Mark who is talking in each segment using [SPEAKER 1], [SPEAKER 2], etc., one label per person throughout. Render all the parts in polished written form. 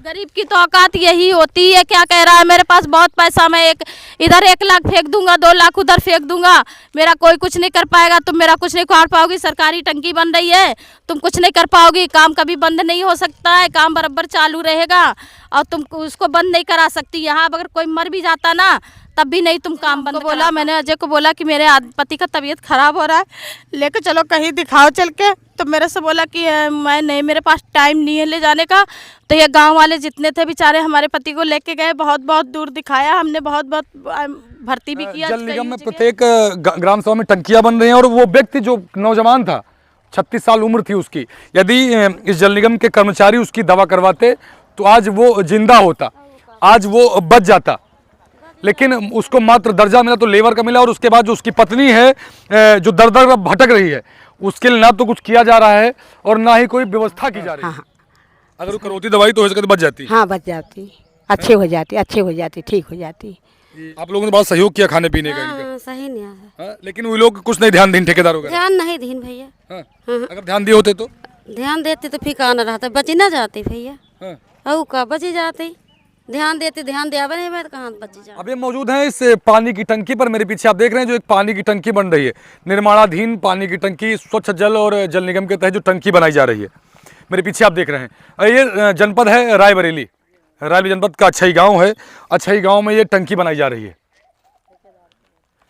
[SPEAKER 1] गरीब की तो औकात यही होती है। क्या कह रहा है, मेरे पास बहुत पैसा, मैं एक इधर 1 लाख फेंक दूंगा, 2 लाख उधर फेंक दूंगा, मेरा कोई कुछ नहीं कर पाएगा, तुम मेरा कुछ नहीं उखाड़ पाओगी, सरकारी टंकी बन रही है, तुम कुछ नहीं कर पाओगी, काम कभी बंद नहीं हो सकता है, काम बराबर चालू रहेगा और तुम उसको बंद नहीं करा सकती। यहाँ अगर कोई मर भी जाता ना तब भी नहीं तुम काम बंद बोला। मैंने अजय को बोला कि मेरे पति का तबीयत खराब हो रहा है, लेकर चलो कहीं दिखाओ चल के। तो मेरे से बोला कि मैं नहीं, मेरे पास टाइम नहीं है ले जाने का। तो ये गांव वाले जितने थे बेचारे हमारे पति को लेके गए, बहुत बहुत दूर दिखाया हमने, बहुत बहुत भर्ती भी किया।
[SPEAKER 2] जल निगम में प्रत्येक ग्राम सभा में टंकियां बन रही हैं और वो व्यक्ति जो नौजवान था, 36 साल उम्र थी उसकी, यदि इस जल निगम के कर्मचारी उसकी दवा करवाते तो आज वो जिंदा होता, आज वो बच जाता। लेकिन उसको मात्र दर्जा मिला तो लेबर का मिला, और उसके बाद जो उसकी पत्नी है जो दर दर भटक रही है, उसके लिए ना तो कुछ किया जा रहा है और ना ही कोई व्यवस्था की जा रही है।
[SPEAKER 3] हाँ।
[SPEAKER 2] अगर वो करवाती दवाई तो हो सके तो बच जाती।
[SPEAKER 3] हाँ बच जाती, अच्छे हो जाती, ठीक हो जाती।
[SPEAKER 2] आप लोगों ने बहुत सहयोग किया खाने पीने का इनका।
[SPEAKER 4] हाँ, सही नहीं है।
[SPEAKER 2] हाँ, लेकिन वो लोग कुछ नहीं ध्यान दें ठेकेदारों का।
[SPEAKER 4] ध्यान नहीं दीन भैया।
[SPEAKER 2] हाँ, अगर ध्यान दिए होते तो
[SPEAKER 4] ध्यान देते तो फिर न रहता, बची ना जाती भैया।
[SPEAKER 2] हाँ।
[SPEAKER 4] औ का बची जाती, ध्यान देते, ध्यान दिया नहीं मैं कहाँ बची जाती।
[SPEAKER 2] अब ये मौजूद है इस पानी की टंकी पर, मेरे पीछे आप देख रहे हैं जो एक पानी की टंकी बन रही है, निर्माणाधीन पानी की टंकी, स्वच्छ जल और जल निगम के तहत जो टंकी बनाई जा रही है, मेरे पीछे आप देख रहे हैं। ये जनपद है रायबरेली, रायबरेली जनपद का अछई गांव है। अछई गांव में ये टंकी बनाई जा रही है।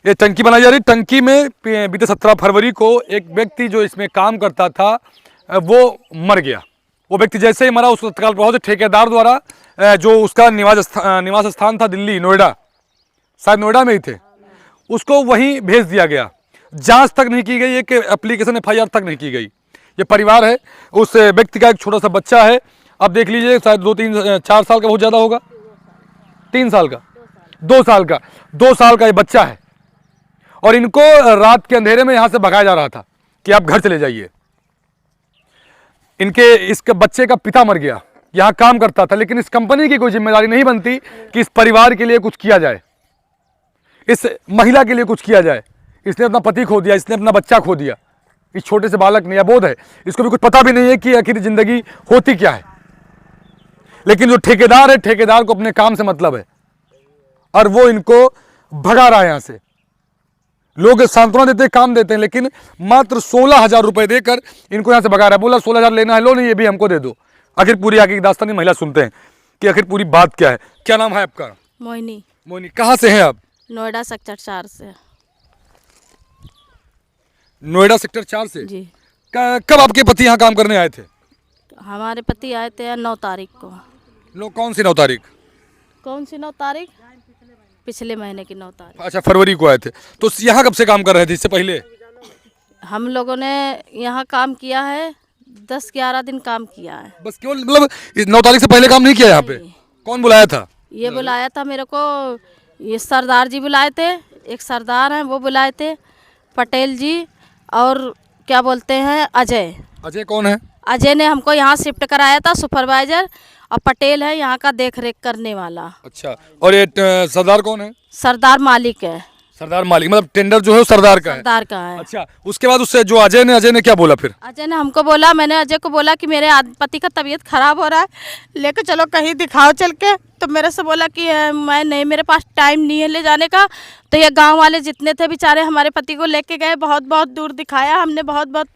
[SPEAKER 2] ये टंकी बनाई जा रही है। टंकी में बीते 17 फरवरी को एक व्यक्ति जो इसमें काम करता था वो मर गया। वो व्यक्ति जैसे ही मरा उसको तत्काल प्रभाव से ठेकेदार द्वारा जो उसका निवास स्थान था दिल्ली, नोएडा, शायद नोएडा में ही थे, उसको वहीं भेज दिया गया। जांच तक नहीं की गई, एक एप्लीकेशन FIR तक नहीं की गई। ये परिवार है, उस व्यक्ति का एक छोटा सा बच्चा है, अब देख लीजिए शायद 2-3-4 साल का बहुत ज़्यादा होगा, 3 साल का, 2 साल का, 2 साल का ये बच्चा है। और इनको रात के अंधेरे में यहाँ से भगाया जा रहा था कि आप घर चले जाइए। इसके बच्चे का पिता मर गया, यहाँ काम करता था, लेकिन इस कंपनी की कोई जिम्मेदारी नहीं बनती कि इस परिवार के लिए कुछ किया जाए, इस महिला के लिए कुछ किया जाए। इसने अपना पति खो दिया, इसने अपना बच्चा खो दिया। इस छोटे से बालक ने अबोध है, इसको भी कुछ पता भी नहीं है कि आखिर जिंदगी होती क्या है। लेकिन जो ठेकेदार है, ठेकेदार को अपने काम से मतलब है और वो इनको भगा रहा है यहाँ से। लोग सांत्वना देते हैं, काम देते हैं, लेकिन मात्र 16,000 रुपए देकर इनको यहाँ से भगा रहा है। बोला 16,000 लेना है, लो नहीं, ये भी हमको दे दो। आखिर पूरी आगे की दास्तानी महिला सुनते हैं कि आखिर पूरी बात क्या है। क्या नाम है आपका?
[SPEAKER 1] मोहिनी।
[SPEAKER 2] मोहिनी, कहाँ से हैं आप?
[SPEAKER 1] नोएडा सेक्टर 4 से।
[SPEAKER 2] नोएडा सेक्टर 4 से
[SPEAKER 1] जी।
[SPEAKER 2] कब आपके पति यहाँ काम करने आए थे?
[SPEAKER 1] हमारे पति आए थे 9 तारीख को।
[SPEAKER 2] लोग कौन सी 9 तारीख?
[SPEAKER 1] कौन सी 9 तारीख? पिछले महीने की 9 तारीख।
[SPEAKER 2] अच्छा, फरवरी को आए थे। तो यहाँ कब से काम कर रहे थे इससे पहले?
[SPEAKER 1] हम लोगों ने यहाँ काम किया है, 10-11 दिन काम किया है
[SPEAKER 2] बस। केवल मतलब 9 तारीख से पहले काम नहीं किया यहाँ पे? कौन बुलाया था?
[SPEAKER 1] ये बुलाया था मेरे को, ये सरदार जी बुलाए थे, एक सरदार हैं वो बुलाए थे, पटेल जी, और क्या बोलते हैं अजय।
[SPEAKER 2] अजय कौन है?
[SPEAKER 1] अजय ने हमको यहाँ शिफ्ट कराया था, सुपरवाइजर, और पटेल है यहाँ का देख रेख करने वाला।
[SPEAKER 2] अच्छा, और ये सरदार कौन है?
[SPEAKER 1] सरदार मालिक है।
[SPEAKER 2] सरदार मालिक मतलब टेंडर जो है वो सरदार का है?
[SPEAKER 1] सरदार का है।
[SPEAKER 2] अच्छा, उसके बाद उससे जो अजय ने क्या बोला फिर?
[SPEAKER 1] अजय ने हमको बोला, मैंने अजय को बोला कि मेरे पति का तबीयत खराब हो रहा है, लेकर चलो कहीं दिखाओ चल के। तो मेरे से बोला कि मैं नहीं, मेरे पास टाइम नहीं है ले जाने का। तो ये गांव वाले जितने थे बेचारे हमारे पति को लेके गए, बहुत बहुत दूर दिखाया हमने, बहुत बहुत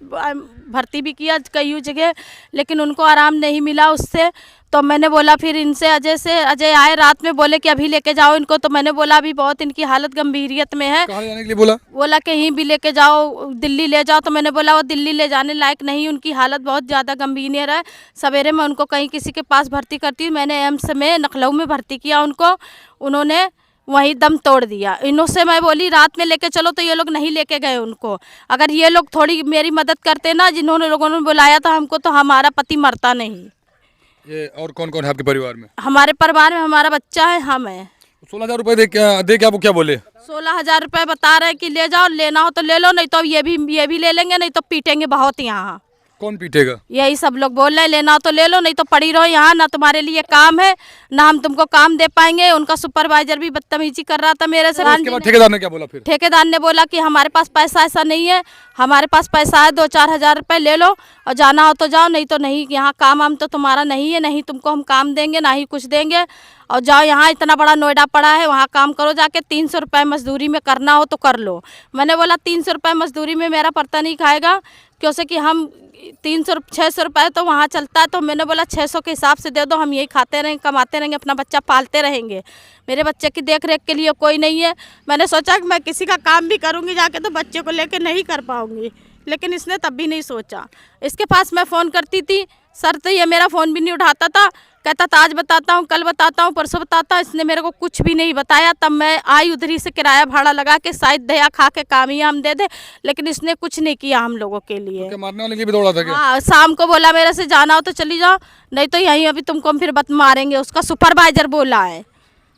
[SPEAKER 1] भर्ती भी किया कई जगह, लेकिन उनको आराम नहीं मिला उससे। तो मैंने बोला फिर इनसे, अजय आए रात में, बोले कि अभी लेके जाओ इनको। तो मैंने बोला अभी बहुत इनकी हालत गंभीरियत में है।
[SPEAKER 2] कहाँ जाने के लिए बोला?
[SPEAKER 1] बोला कहीं भी लेके जाओ, दिल्ली ले जाओ। तो मैंने बोला वो दिल्ली ले जाने लायक नहीं, उनकी हालत बहुत ज़्यादा गंभीर है। सवेरे मैं उनको कहीं किसी के पास भर्ती करती हूँ, मैंने एम्स में लखनऊ में भर्ती किया उनको, उन्होंने वहीं दम तोड़ दिया। इनसे मैं बोली रात में लेके चलो, तो ये लोग नहीं लेके गए उनको। अगर ये लोग थोड़ी मेरी मदद करते ना, जिन्होंने लोगों ने बुलाया था हमको, तो हमारा पति मरता नहीं।
[SPEAKER 2] ये और कौन कौन है आपके परिवार में?
[SPEAKER 1] हमारे परिवार में हमारा बच्चा है, हम हैं।
[SPEAKER 2] 16,000 रुपए दे क्या वो क्या बोले?
[SPEAKER 1] 16,000 रुपये बता रहे हैं कि ले जाओ, लेना हो तो ले लो, नहीं तो ये भी ले लेंगे, नहीं तो पीटेंगे बहुत यहाँ।
[SPEAKER 2] कौन पीटेगा?
[SPEAKER 1] यही सब लोग बोल रहे, लेना तो ले लो, नहीं तो पड़ी रहो यहाँ, ना तुम्हारे लिए काम है ना हम तुमको काम दे पाएंगे। उनका सुपरवाइजर भी बदतमीजी कर रहा था मेरे से।
[SPEAKER 2] उसके बाद ठेकेदार ने क्या बोला फिर?
[SPEAKER 1] ठेकेदार ने बोला कि हमारे पास पैसा ऐसा नहीं है, हमारे पास पैसा है 2-4 हज़ार रुपये ले लो और जाना हो तो जाओ, नहीं तो नहीं, यहाँ काम वाम तो तुम्हारा नहीं है, नहीं तुमको हम काम देंगे ना ही कुछ देंगे, और जाओ यहाँ इतना बड़ा नोएडा पड़ा है वहाँ काम करो जाके, 300 रुपये मजदूरी में करना हो तो कर लो। मैंने बोला 300 रुपये मजदूरी में मेरा पड़ता नहीं खाएगा, क्योंकि कि हम 600 रुपये तो वहाँ चलता है, तो मैंने बोला 600 के हिसाब से दे दो, हम यही खाते रहेंगे, कमाते रहेंगे, अपना बच्चा पालते रहेंगे। मेरे बच्चे की देख रेख के लिए कोई नहीं है। मैंने सोचा कि मैं किसी का काम भी करूँगी जाके तो बच्चे को लेके नहीं कर पाऊँगी, लेकिन इसने तब भी नहीं सोचा। इसके पास मैं फ़ोन करती थी, सर तो ये मेरा फ़ोन भी नहीं उठाता था, कहता था आज बताता हूँ, कल बताता हूँ, परसों बताता हूँ। इसने मेरे को कुछ भी नहीं बताया। तब मैं आई उधरी से किराया भाड़ा लगा के, शायद दया खा के काम ही हम दे दे, लेकिन इसने कुछ नहीं किया हम लोगों के लिए।
[SPEAKER 2] क्या मारने वाले की भी दौड़ा था क्या?
[SPEAKER 1] हाँ, शाम को बोला मेरे से जाना हो तो चली जाओ, नहीं तो यहीं अभी तुमको हम फिर बत मारेंगे। उसका सुपरवाइजर बोला है,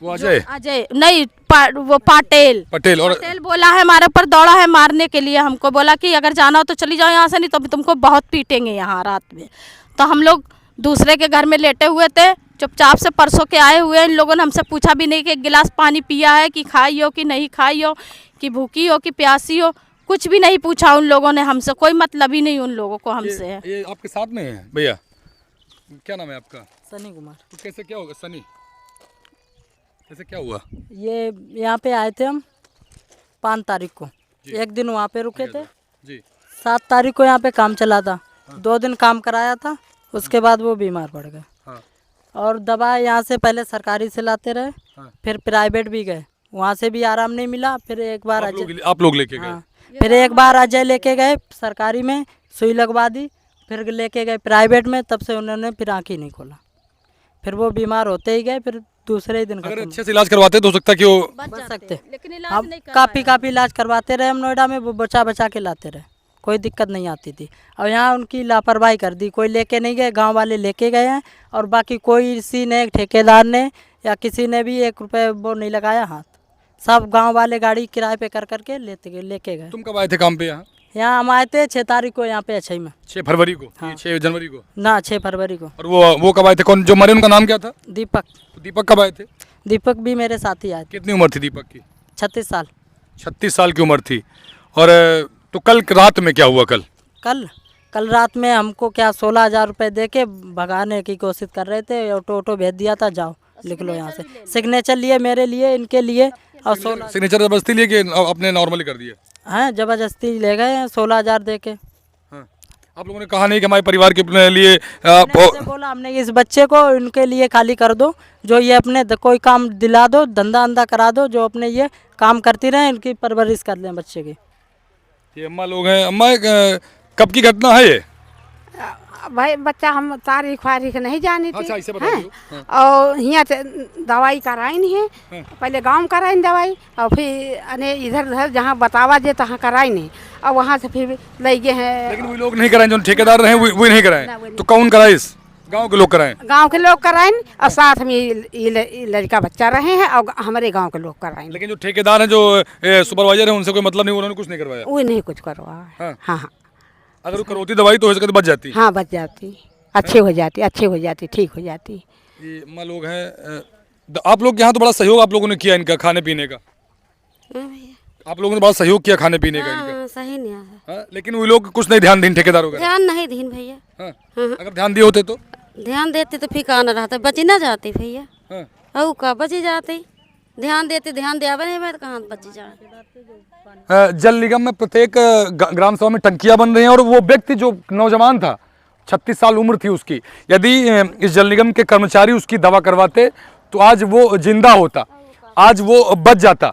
[SPEAKER 2] वो अजय
[SPEAKER 1] अजय नहीं वो पाटेल
[SPEAKER 2] और
[SPEAKER 1] पटेल बोला है, हमारे ऊपर दौड़ा है मारने के लिए। हमको बोला कि अगर जाना हो तो चली जाओ यहाँ से, नहीं तो तुमको बहुत पीटेंगे यहाँ रात में। तो हम लोग दूसरे के घर में लेटे हुए थे, चुपचाप से परसों के आए हुए। इन लोगों ने हमसे पूछा भी नहीं कि एक गिलास पानी पिया है, कि खाई हो कि नहीं खाई हो, कि भूखी हो कि प्यासी हो, कुछ भी नहीं पूछा उन लोगों ने हमसे। कोई मतलब ही नहीं उन लोगों को हमसे है।
[SPEAKER 2] ये आपके साथ में है भैया, क्या नाम है आपका?
[SPEAKER 3] सनी कुमार।
[SPEAKER 2] तो कैसे क्या होगा सनी, कैसे क्या हुआ?
[SPEAKER 3] ये यहाँ पे आए थे हम 5 तारीख को, एक दिन वहाँ पे रुके थे
[SPEAKER 2] जी।
[SPEAKER 3] 7 तारीख को यहाँ पे काम चला था, 2 दिन काम कराया था, उसके बाद वो बीमार पड़ गए।
[SPEAKER 2] हाँ।
[SPEAKER 3] और दवा यहाँ से पहले सरकारी से लाते रहे,
[SPEAKER 2] हाँ।
[SPEAKER 3] फिर प्राइवेट भी गए, वहाँ से भी आराम नहीं मिला। फिर एक बार
[SPEAKER 2] आप लोग लेके गए?
[SPEAKER 3] हाँ, फिर एक बार अजय लेके गए सरकारी में, सुई लगवा दी, फिर लेके गए प्राइवेट में, तब से उन्होंने फिर आँख ही नहीं खोला। फिर वो बीमार होते ही गए, फिर दूसरे ही दिन
[SPEAKER 2] अगर अच्छे से इलाज करवाते तो हो सकता है कि वो
[SPEAKER 3] बच सकते।
[SPEAKER 1] लेकिन इलाज
[SPEAKER 3] हम
[SPEAKER 1] नहीं
[SPEAKER 3] काफ़ी इलाज करवाते रहे हम नोएडा में, वो बचा के लाते रहे, कोई दिक्कत नहीं आती थी। और यहाँ उनकी लापरवाही कर दी, कोई लेके नहीं गए, गांव वाले लेके गए हैं, और बाकी कोई किसी ने, ठेकेदार ने या किसी ने भी 1 रुपये वो नहीं लगाया हाथ। सब गांव वाले गाड़ी किराए पे कर करके लेके गए।
[SPEAKER 2] तुम कब आए थे काम पे यहाँ?
[SPEAKER 3] यहाँ हम आए थे 6 तारीख को यहाँ पे अछई में।
[SPEAKER 2] 6 फरवरी को?
[SPEAKER 3] हाँ।
[SPEAKER 2] 6 जनवरी को
[SPEAKER 3] ना, 6 फरवरी को।
[SPEAKER 2] और वो कब आए थे? कौन जो मरे उनका नाम क्या था?
[SPEAKER 3] दीपक।
[SPEAKER 2] दीपक कब आए थे?
[SPEAKER 3] दीपक भी मेरे साथ ही आए थे।
[SPEAKER 2] कितनी उम्र थी दीपक की?
[SPEAKER 3] 36 साल।
[SPEAKER 2] 36 साल की उम्र थी। और तो कल रात में क्या हुआ?
[SPEAKER 3] कल रात में हमको क्या 16,000 रुपये दे के भगाने की कोशिश कर रहे थे, ऑटो भेज दिया था, जाओ लिख लो यहाँ से। सिग्नेचर लिए, मेरे लिए, इनके लिए, और 16
[SPEAKER 2] सिग्नेचर जबरदस्ती लिए कि अपने नॉर्मली कर दिया?
[SPEAKER 3] हैं, जबरदस्ती ले गए हैं 16,000 दे के।
[SPEAKER 2] हाँ। आप लोगों ने कहा नहीं कि हमारे परिवार के लिए
[SPEAKER 3] हमने बोला, हमने इस बच्चे को इनके लिए खाली कर दो, जो ये अपने कोई काम दिला दो, धंधा करा दो, जो अपने ये काम करती रहे, इनकी परवरिश कर लें बच्चे की।
[SPEAKER 2] ये अम्मा लोग हैं। अम्मा कब की घटना है ये?
[SPEAKER 5] भाई बच्चा हम तारीख वारीख नहीं जानी थी।
[SPEAKER 2] अच्छा, इसे बता
[SPEAKER 5] हैं?
[SPEAKER 2] दो।
[SPEAKER 5] और यहाँ से दवाई कराई नहीं है, पहले गांव में कराई दवाई, और फिर अने इधर उधर जहाँ बतावा जे तहाँ कराई नहीं, और वहाँ से फिर ले गए हैं।
[SPEAKER 2] लेकिन वो लोग नहीं कराए, जो ठेकेदार रहे वो नहीं कराए, तो कौन कराए? इस गांव के लोग कराए?
[SPEAKER 5] गांव के लोग कराएं, और साथ में ये लड़का बच्चा रहे हैं, और हमारे गांव के लोग कराएं।
[SPEAKER 2] लेकिन जो ठेकेदार हैं, जो सुपरवाइजर हैं, उनसे कोई मतलब नहीं, उन्होंने कुछ नहीं करवाया?
[SPEAKER 5] वो नहीं कुछ करवा।
[SPEAKER 2] हाँ।
[SPEAKER 5] हाँ।
[SPEAKER 2] अगर वो करवाती दवाई तो हो सकता बच जाती?
[SPEAKER 5] हाँ, बच जाती, अच्छी हो जाती, ठीक हो जाती।
[SPEAKER 2] ये अम्मा लोग हैं। आप लोग यहाँ तो बड़ा सहयोग आप लोगों ने किया इनका खाने पीने का। आप लोगों ने बड़ा सहयोग किया खाने पीने का इनका।
[SPEAKER 4] हाँ, सही नहीं है।
[SPEAKER 2] हाँ, लेकिन वो लोग कुछ नहीं ध्यान दें ठेकेदारों का।
[SPEAKER 4] ध्यान नहीं दीन भैया।
[SPEAKER 2] हाँ। अगर ध्यान दिए होते तो?
[SPEAKER 4] ध्यान देते तो फिर कहाँ न रहता, बची ना जाती भैया।
[SPEAKER 2] हाँ।
[SPEAKER 4] औ का बची जाती, ध्यान देते, ध्यान दिया नहीं मैं कहाँ बची जाए।
[SPEAKER 2] जल निगम में प्रत्येक ग्राम सभा में टंकियां बन रही हैं, और वो व्यक्ति जो नौजवान था, 36 साल उम्र थी उसकी, यदि इस जल निगम के कर्मचारी उसकी दवा करवाते तो आज वो जिंदा होता, आज वो बच जाता।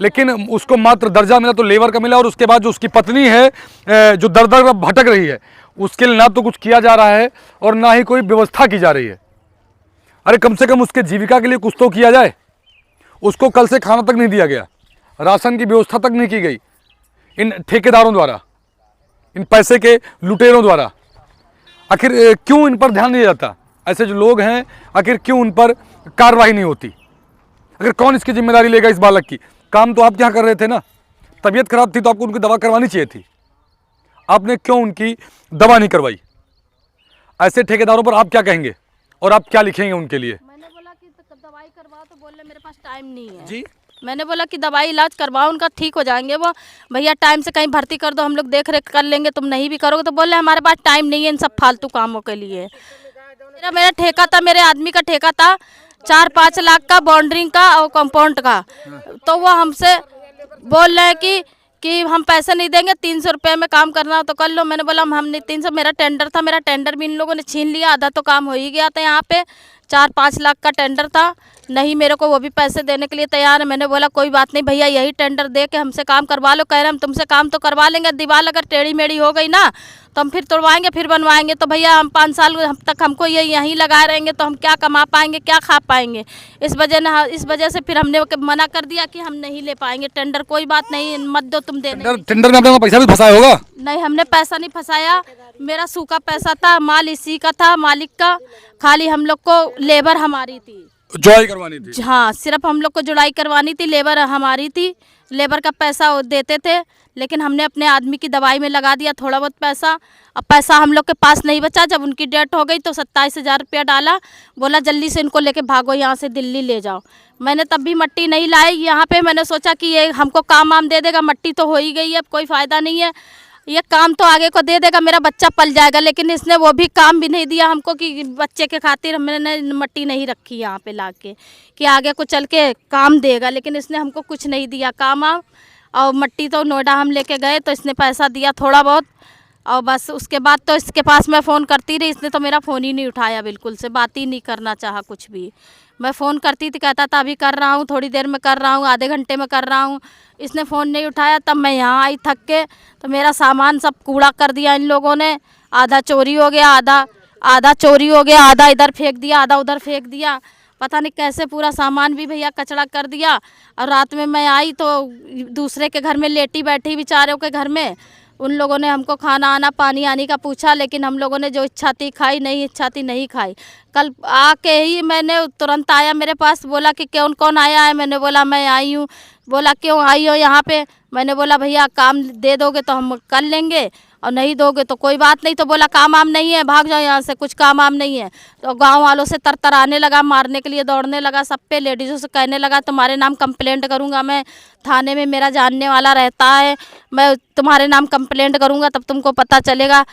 [SPEAKER 2] लेकिन उसको मात्र दर्जा मिला तो लेबर का मिला, और उसके बाद जो उसकी पत्नी है जो दर दर भटक रही है, उसके लिए ना तो कुछ किया जा रहा है और ना ही कोई व्यवस्था की जा रही है। अरे कम से कम उसके जीविका के लिए कुछ तो किया जाए। उसको कल से खाना तक नहीं दिया गया, राशन की व्यवस्था तक नहीं की गई इन ठेकेदारों द्वारा, इन पैसे के लुटेरों द्वारा। आखिर क्यों इन पर ध्यान नहीं जाता? ऐसे जो लोग हैं, आखिर क्यों उन पर कार्रवाई नहीं होती? आखिर कौन इसकी जिम्मेदारी लेगा इस बालक की? काम तो आप यहाँ कर रहे थे ना, तबीयत खराब थी तो आपको उनकी दवा करवानी चाहिए थी। आपने क्यों उनकी दवा नहीं करवाई? ऐसे ठेकेदारों पर आप क्या कहेंगे और आप क्या लिखेंगे उनके लिए?
[SPEAKER 1] मैंने बोला कि दवाई करवाओ तो बोले मेरे पास टाइम नहीं है
[SPEAKER 2] जी,
[SPEAKER 1] मैंने बोला कि दवाई इलाज करवाओ उनका, ठीक हो जाएंगे वो। भैया टाइम से कहीं भर्ती कर दो, हम लोग देख रेख कर लेंगे, तुम नहीं भी करोगे तो बोले हमारे पास टाइम नहीं है इन सब फालतू कामों के लिए। मेरा ठेका था, मेरे आदमी का ठेका था 4-5 लाख का बाउंड्रिंग का और कंपाउंड का। तो वो हमसे बोल रहे हैं कि हम पैसे नहीं देंगे, 300 रुपये में काम करना हो तो कर लो। मैंने बोला हम नहीं, 300 मेरा टेंडर था, मेरा टेंडर भी इन लोगों ने छीन लिया, आधा तो काम हो ही गया था। यहाँ पे 4-5 लाख का टेंडर था, नहीं मेरे को वो भी पैसे देने के लिए तैयार है। मैंने बोला कोई बात नहीं भैया, यही टेंडर दे के हमसे काम करवा लो। कह रहे हम तुमसे काम तो करवा लेंगे, दीवार अगर टेढ़ी मेढ़ी हो गई ना तो हम फिर तोड़वाएंगे फिर बनवाएंगे। तो भैया हम 5 साल तक हमको ये यहीं लगाए रहेंगे तो हम क्या कमा पाएंगे, क्या खा पाएंगे? इस वजह से फिर हमने मना कर दिया कि हम नहीं ले पाएंगे टेंडर। कोई बात नहीं, मत दो तुम देने।
[SPEAKER 2] टेंडर में आपने पैसा भी फंसाया होगा?
[SPEAKER 1] नहीं, हमने पैसा नहीं फंसाया, मेरा सूखा पैसा था, माल इसी का था, मालिक का। खाली हम लोग को लेबर हमारी थी,
[SPEAKER 2] जुड़ाई करवानी थी।
[SPEAKER 1] हाँ सिर्फ हम लोग को जुड़ाई करवानी थी, लेबर हमारी थी। लेबर का पैसा वो देते थे, लेकिन हमने अपने आदमी की दवाई में लगा दिया थोड़ा बहुत पैसा। अब पैसा हम लोग के पास नहीं बचा। जब उनकी डेथ हो गई तो 27,000 रुपया डाला, बोला जल्दी से इनको लेके भागो यहाँ से, दिल्ली ले जाओ। मैंने तब भी मट्टी नहीं लाई यहाँ पे। मैंने सोचा कि ये हमको काम वाम दे देगा, मट्टी तो हो ही गई है, अब कोई फ़ायदा नहीं है, ये काम तो आगे को दे देगा, मेरा बच्चा पल जाएगा। लेकिन इसने वो भी काम भी नहीं दिया हमको कि बच्चे के खातिर हमने मट्टी नहीं रखी यहाँ पे ला के कि आगे को चल के काम देगा। लेकिन इसने हमको कुछ नहीं दिया काम और मट्टी तो नोएडा हम लेके गए तो इसने पैसा दिया थोड़ा बहुत और बस। उसके बाद तो इसके पास मैं फ़ोन करती रही, इसने तो मेरा फ़ोन ही नहीं उठाया, बिल्कुल से बात ही नहीं करना चाहा कुछ भी। मैं फ़ोन करती थी, कहता था अभी कर रहा हूँ, थोड़ी देर में कर रहा हूँ, आधे घंटे में कर रहा हूँ। इसने फ़ोन नहीं उठाया। तब मैं यहाँ आई थक के, तो मेरा सामान सब कूड़ा कर दिया इन लोगों ने। आधा चोरी हो गया, आधा चोरी हो गया, आधा इधर फेंक दिया, आधा उधर फेंक दिया। पता नहीं कैसे पूरा सामान भी भैया कचरा कर दिया। और रात में मैं आई तो दूसरे के घर में लेटी बैठी, बेचारों के घर में। उन लोगों ने हमको खाना आना पानी आने का पूछा, लेकिन हम लोगों ने जो इच्छा थी खाई, नहीं इच्छा थी नहीं खाई। कल आके ही मैंने तुरंत आया मेरे पास, बोला कि कौन कौन आया है? मैंने बोला मैं आई हूँ। बोला क्यों आई हो यहाँ पे? मैंने बोला भैया काम दे दोगे तो हम कर लेंगे और नहीं दोगे तो कोई बात नहीं। तो बोला काम वाम नहीं है, भाग जाओ यहाँ से, कुछ काम वाम नहीं है। तो गांव वालों से तरतराने लगा, मारने के लिए दौड़ने लगा, सब पे लेडीज़ों से कहने लगा तुम्हारे नाम कंप्लेंट करूँगा मैं, थाने में मेरा जानने वाला रहता है, मैं तुम्हारे नाम कंप्लेंट करूँगा तब तुमको पता चलेगा।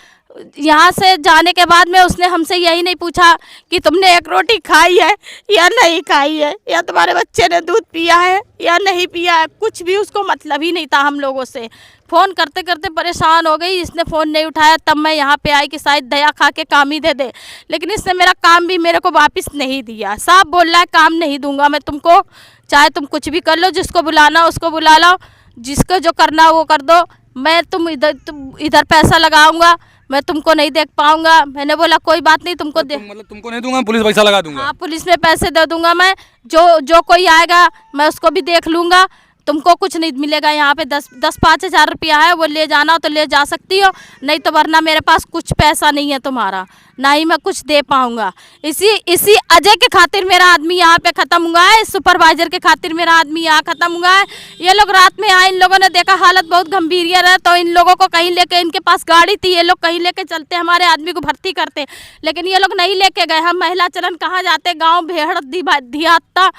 [SPEAKER 1] यहाँ से जाने के बाद में उसने हमसे यही नहीं पूछा कि तुमने एक रोटी खाई है या नहीं खाई है, या तुम्हारे बच्चे ने दूध पिया है या नहीं पिया है, कुछ भी उसको मतलब ही नहीं था हम लोगों से। फ़ोन करते करते परेशान हो गई, इसने फ़ोन नहीं उठाया। तब मैं यहाँ पे आई कि शायद दया खा के काम ही दे दे, लेकिन इसने मेरा काम भी मेरे को वापस नहीं दिया। साफ बोल रहा है काम नहीं दूंगा मैं तुमको, चाहे तुम कुछ भी कर लो, जिसको बुलाना उसको बुला लो, जिसको जो करना वो कर दो, मैं तुम इधर पैसा लगाऊंगा, मैं तुमको नहीं देख पाऊंगा। मैंने बोला कोई बात नहीं, तुमको दे
[SPEAKER 2] मतलब तुमको नहीं दूंगा, पुलिस पैसा लगा दूंगा।
[SPEAKER 1] हाँ पुलिस में पैसे दे दूंगा मैं, जो कोई आएगा मैं उसको भी देख लूँगा, तुमको कुछ नहीं मिलेगा। यहाँ पे 10-5 हज़ार रुपया है, वो ले जाना हो तो ले जा सकती हो, नहीं तो वरना मेरे पास कुछ पैसा नहीं है तुम्हारा, ना ही मैं कुछ दे पाऊँगा। इसी अजय के खातिर मेरा आदमी यहाँ पे ख़त्म हुआ है, सुपरवाइज़र के खातिर मेरा आदमी यहाँ ख़त्म हुआ है। ये लोग रात में आए, इन लोगों ने देखा हालत बहुत गंभीर है, तो इन लोगों को कहीं लेके, इनके पास गाड़ी थी, ये लोग कहीं लेके चलते हमारे आदमी को भर्ती करते, लेकिन ये लोग नहीं लेके गए। हम महिला चलन कहाँ जाते, गाँव भेड़ दिहाता,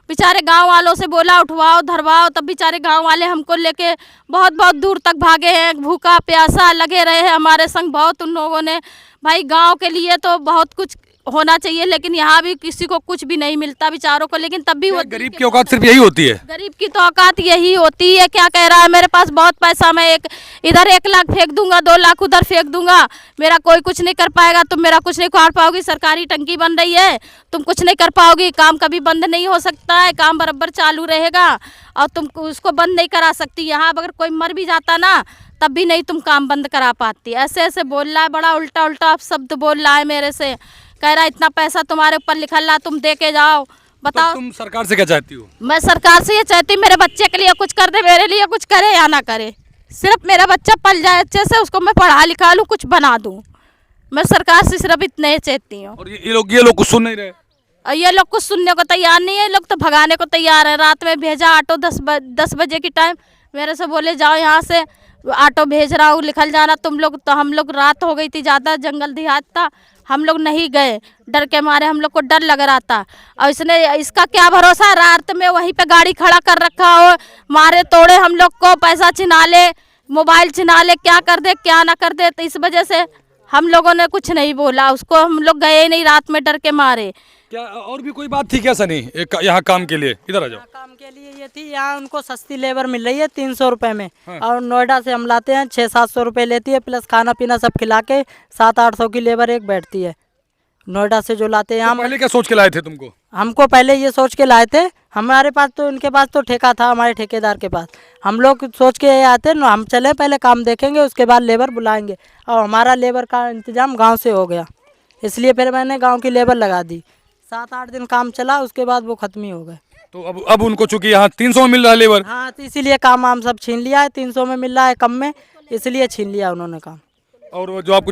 [SPEAKER 1] बेचारे गांव वालों से बोला उठवाओ धरवाओ, तब बेचारे गांव वाले हमको लेके बहुत बहुत दूर तक भागे हैं। भूखा प्यासा लगे रहे हैं हमारे संग बहुत उन लोगों ने। भाई गांव के लिए तो बहुत कुछ होना चाहिए, लेकिन यहाँ भी किसी को कुछ भी नहीं मिलता बेचारों को। लेकिन तब भी वो
[SPEAKER 2] गरीब की औकात सिर्फ यही होती है,
[SPEAKER 1] गरीब की तो औकात यही होती है। क्या कह रहा है मेरे पास बहुत पैसा, मैं इधर 1 लाख फेंक दूंगा, 2 लाख उधर फेंक दूंगा, मेरा कोई कुछ नहीं कर पाएगा, तुम मेरा कुछ नहीं उखाड़ पाओगी, सरकारी टंकी बन रही है, तुम कुछ नहीं कर पाओगी, काम कभी बंद नहीं हो सकता है, काम बराबर चालू रहेगा और तुम उसको बंद नहीं करा सकती। यहाँ अगर कोई मर भी जाता ना तब भी नहीं तुम काम बंद करा पाती। ऐसे ऐसे बोल रहा है, बड़ा उल्टा उल्टा शब्द बोल रहा है मेरे से। कह रहा है इतना पैसा तुम्हारे ऊपर लिखा रहा, तुम दे के जाओ। बताओ
[SPEAKER 2] तो तुम सरकार से क्या चाहती हो?
[SPEAKER 1] मैं सरकार से ये चाहती हूँ मेरे बच्चे के लिए कुछ कर दे, मेरे लिए कुछ करे या ना करे, सिर्फ मेरा बच्चा पल जाए अच्छे से, उसको मैं पढ़ा लिखा लूँ, कुछ बना दूँ। मैं सरकार से सिर्फ इतना ही चाहती हूँ।
[SPEAKER 2] और ये लोग कुछ सुन नहीं रहे,
[SPEAKER 1] और ये लोग कुछ सुनने को तैयार नहीं है, लोग तो भगाने को तैयार है। रात में भेजा ऑटो 10 बजे की टाइम, मेरे से बोले जाओ यहाँ से, ऑटो भेज रहा हूँ, लिखल जा रहा तुम लोग, तो हम लोग रात हो गई थी, ज़्यादा जंगल देहात था, हम लोग नहीं गए, डर के मारे हम लोग को डर लग रहा था। और इसने इसका क्या भरोसा, रात में वहीं पे गाड़ी खड़ा कर रखा हो, मारे तोड़े हम लोग को, पैसा छिना ले, मोबाइल छिना ले, क्या कर दे क्या ना कर दे। तो इस वजह से हम लोगों ने कुछ नहीं बोला उसको, हम लोग गए नहीं रात में डर के मारे।
[SPEAKER 2] क्या और भी कोई बात थी क्या सनी यहाँ काम के लिए? इधर आ जाओ।
[SPEAKER 3] यहाँ काम के लिए ये थी, यहाँ उनको सस्ती लेबर मिल रही है 300 रुपये में, और नोएडा से हम लाते हैं 600-700 रुपये लेती है, प्लस खाना पीना सब खिला के 700-800 की लेबर एक बैठती है। नोएडा से जो लाते हैं
[SPEAKER 2] तो पहले क्या सोच के लाए थे तुमको?
[SPEAKER 3] हमको पहले ये सोच के लाए थे, हमारे पास तो इनके पास तो ठेका था, हमारे ठेकेदार के पास, हम लोग सोच के आते ना, हम चले पहले काम देखेंगे उसके बाद लेबर बुलाएंगे, और हमारा लेबर का इंतज़ाम गांव से हो गया, इसलिए फिर मैंने गांव की लेबर लगा दी। 7-8 दिन काम चला, उसके बाद वो ख़त्म ही हो गए।
[SPEAKER 2] तो अब उनको चूंकि यहाँ 300 में मिल रहा है लेबर।
[SPEAKER 3] हाँ, तो इसीलिए काम वाम सब छीन लिया है, 300 में मिल रहा है कम में, इसलिए छीन लिया उन्होंने काम।
[SPEAKER 2] और वो जो आपको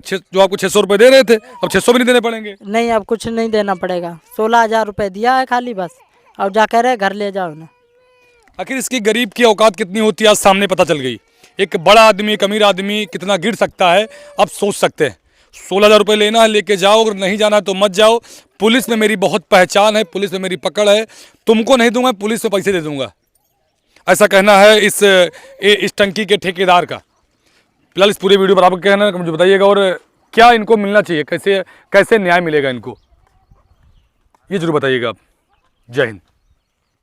[SPEAKER 2] 600 रुपये दे रहे थे, अब 600 भी नहीं देने पड़ेंगे?
[SPEAKER 3] नहीं, अब कुछ नहीं देना पड़ेगा, 16,000 रुपये दिया है खाली बस, और जा कह रहे घर ले जाओ ना।
[SPEAKER 2] आखिर इसकी गरीब की औकात कितनी होती है आज सामने पता चल गई। एक बड़ा आदमी, एक अमीर आदमी कितना गिर सकता है अब सोच सकते हैं। 16,000 रुपये लेना है, लेके जाओ, अगर नहीं जाना है तो मत जाओ। पुलिस में मेरी बहुत पहचान है, पुलिस में मेरी पकड़ है, तुमको नहीं दूंगा, पुलिस में पैसे दे दूंगा, ऐसा कहना है इस टंकी के ठेकेदार का। फिलहाल इस पूरे वीडियो पर आपका कहना है मुझे बताइएगा, और क्या इनको मिलना चाहिए, कैसे न्याय मिलेगा इनको, ये जरूर बताइएगा आप। जय हिंद।